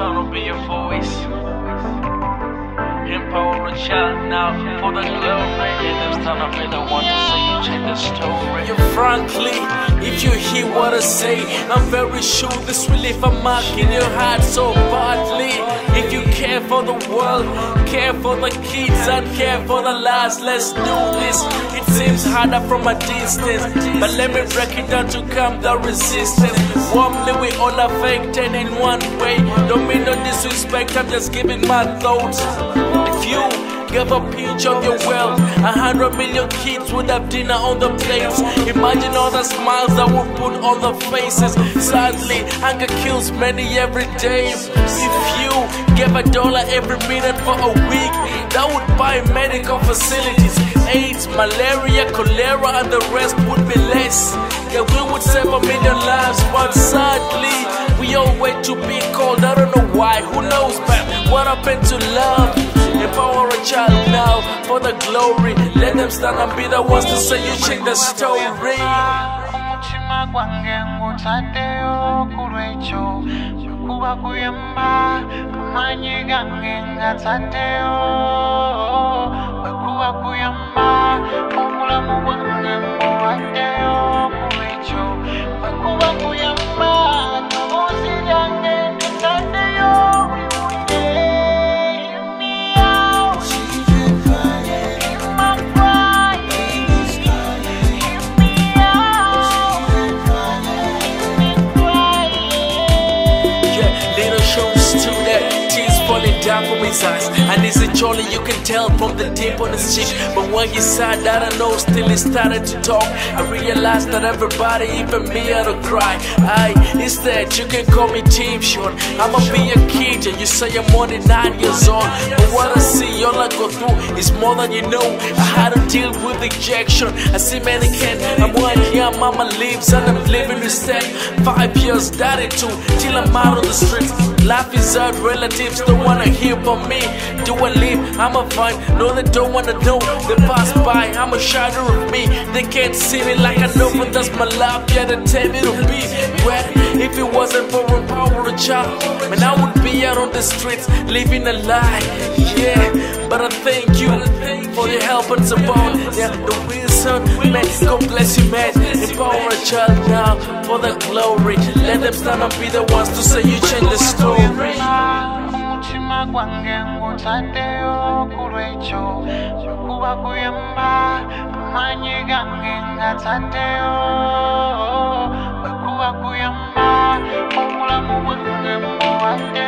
trying to be your voice. Empower a child now for the glory. And it's time to be the one to say you change the story. Yeah, frankly, if you hear what I say, I'm very sure this will leave a mark in your heart so badly. If you care for the world, care for the kids, and care for the lives, let's do this. It seems harder from a distance, but let me break it down to calm the resistance. Warmly we all affected in one way. Don't mean no disrespect, I'm just giving my thoughts. If you give a pinch of your wealth, 100 million kids would have dinner on the plates. Imagine all the smiles that would put on the faces. Sadly, hunger kills many every day. If you gave $1 every minute for a week, that would buy medical facilities. AIDS, malaria, cholera, and the rest would be less. Yeah, we would save 1 million lives, but sadly, we all wait to be called. I don't know why, who knows, man? What happened to love? Empower a child now for the glory. Let them stand and be the ones to say you change the story. Umutima gwange ngutaddeyo kulwekyo kuba kuyamba amanyi gange ngataddeyo kuba kuyamba obulamu bwange mbuwaddeyo kulwekyo kuba kuyamba n'obuuzi byange ntaddeyo. Down from his eyes, and it's a jolly you can tell from the dip on his cheek. But when he's sad, I don't know, still he started to talk. I realized that everybody, even me, had to cry. Instead, you can call me Team Sean. I'ma be a kid, and you say I'm only 9 years old. But what I see, all I go through is more than you know. I had to deal with rejection. I see many can't. I'm one here, mama lives, and I'm living instead. 5 years, daddy too, till I'm out on the streets. Life is hard, relatives don't wanna hear from me. Do I live? I'ma find. No, they don't wanna know. They pass by, I'm a shadow of me. They can't see me like I know, but that's my life. Yeah, they tell me to be. Well, if it wasn't for Empower a Child, man, I would be out on the streets living a lie. Yeah, but I thank you for your help and support. Yeah, the reason, man, God bless you, man. Empower a Child now for the glory. Let them stand and be the ones to say you change the story. Umutima gwange ngutaddeyo kulwekyo kuba kuyamba amanyi gange ngataddeyo kuba kuyamba obulamu bwange mbuwaddeyo.